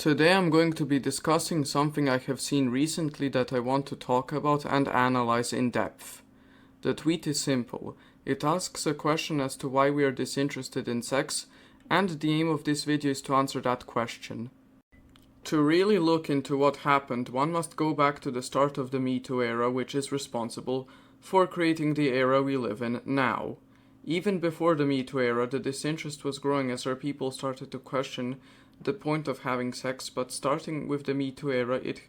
Today I'm going to be discussing something I have seen recently that I want to talk about and analyze in depth. The tweet is simple. It asks a question as to why we are disinterested in sex, and the aim of this video is to answer that question. To really look into what happened, one must go back to the start of the MGTOW era, which is responsible for creating the era we live in now. Even before the MGTOW era, the disinterest was growing as our people started to question the point of having sex, but starting with the MGTOW era, it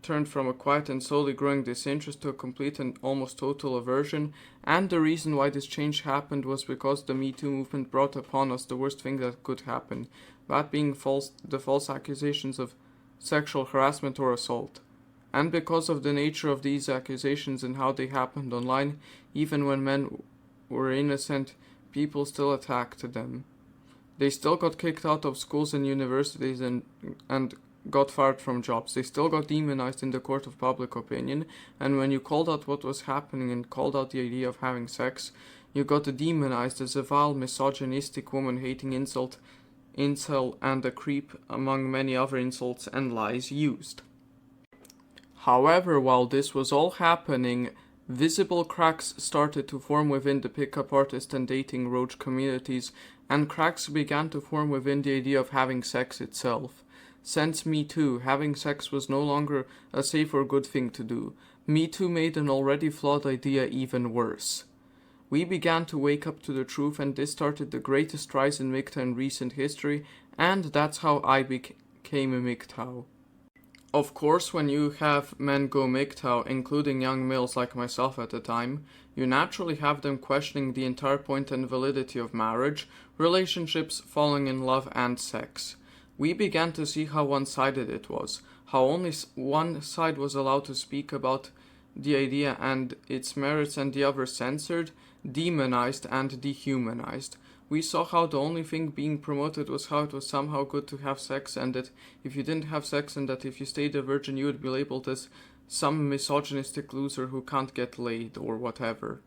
turned from a quiet and slowly growing disinterest to a complete and almost total aversion, and the reason why this change happened was because the MeToo movement brought upon us the worst thing that could happen, that being the false accusations of sexual harassment or assault. And because of the nature of these accusations and how they happened online, even when men were innocent, people still attacked them. They still got kicked out of schools and universities and got fired from jobs. They still got demonized in the court of public opinion, and when you called out what was happening and called out the idea of having sex, you got demonized as a vile, misogynistic, woman-hating incel, and a creep, among many other insults and lies used. However, while this was all happening, visible cracks started to form within the pickup artist and dating roach communities, and cracks began to form within the idea of having sex itself. Since Me Too, having sex was no longer a safe or good thing to do. Me Too made an already flawed idea even worse. We began to wake up to the truth, and this started the greatest rise in MGTOW in recent history, and that's how I became a MGTOW. Of course, when you have men go MGTOW, including young males like myself at the time, you naturally have them questioning the entire point and validity of marriage, relationships, falling in love, and sex. We began to see how one-sided it was, how only one side was allowed to speak about the idea and its merits and the other censored, demonized, and dehumanized. We saw how the only thing being promoted was how it was somehow good to have sex, and that if you didn't have sex and that if you stayed a virgin you would be labeled as some misogynistic loser who can't get laid or whatever.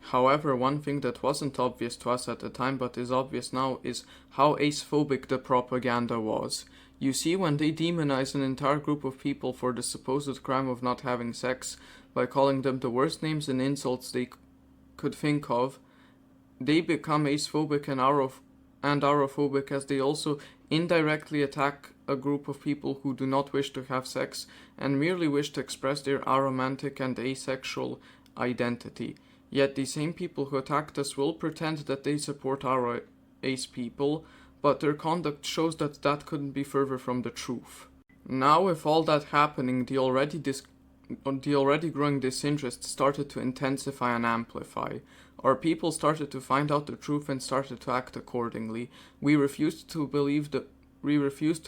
However, one thing that wasn't obvious to us at the time but is obvious now is how acephobic the propaganda was. You see, when they demonize an entire group of people for the supposed crime of not having sex by calling them the worst names and insults they could think of, they become acephobic and aurophobic, as they also indirectly attack a group of people who do not wish to have sex and merely wish to express their aromantic and asexual identity. Yet the same people who attacked us will pretend that they support our ace people, but their conduct shows that that couldn't be further from the truth. Now, with all that happening, the already growing disinterest started to intensify and amplify. Our people started to find out the truth and started to act accordingly. We refused to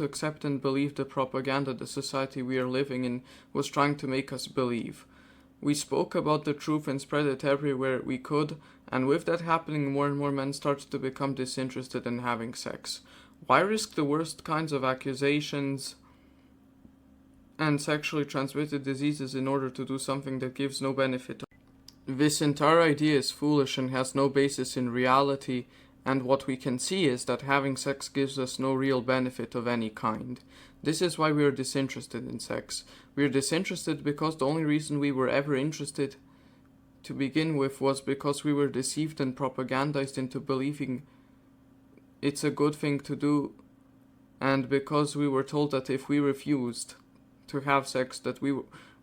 accept and believe the propaganda the society we are living in was trying to make us believe. We spoke about the truth and spread it everywhere we could, and with that happening, more and more men started to become disinterested in having sex. Why risk the worst kinds of accusations and sexually transmitted diseases in order to do something that gives no benefit? This entire idea is foolish and has no basis in reality, and what we can see is that having sex gives us no real benefit of any kind. This is why we are disinterested in sex. We are disinterested because the only reason we were ever interested to begin with was because we were deceived and propagandized into believing it's a good thing to do, and because we were told that if we refused to have sex that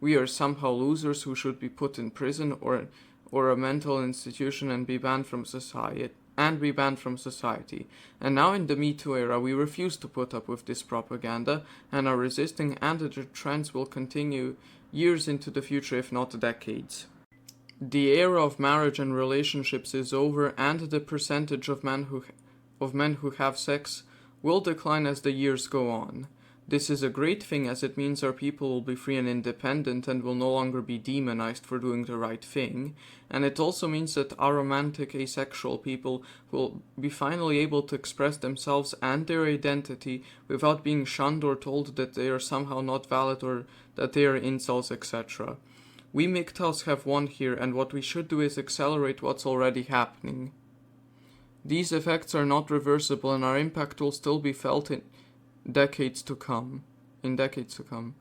we are somehow losers who should be put in prison or a mental institution and be banned from society. And now in the MeToo era, we refuse to put up with this propaganda and are resisting, and the trends will continue years into the future, if not decades. The era of marriage and relationships is over, and the percentage of men who have sex will decline as the years go on. This is a great thing, as it means our people will be free and independent and will no longer be demonized for doing the right thing, and it also means that aromantic asexual people will be finally able to express themselves and their identity without being shunned or told that they are somehow not valid or that they are incels, etc. We MGTOWs have won here, and what we should do is accelerate what's already happening. These effects are not reversible, and our impact will still be felt decades to come. In decades to come.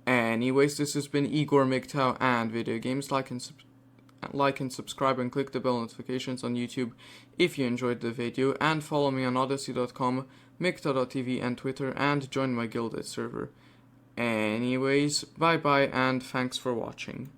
Anyways, this has been Igor MGTOW and Video Games. Like and subscribe and click the bell notifications on YouTube if you enjoyed the video, and follow me on odyssey.com, MGTOW.tv and Twitter, and join my Guilded server. Anyways, bye bye and thanks for watching.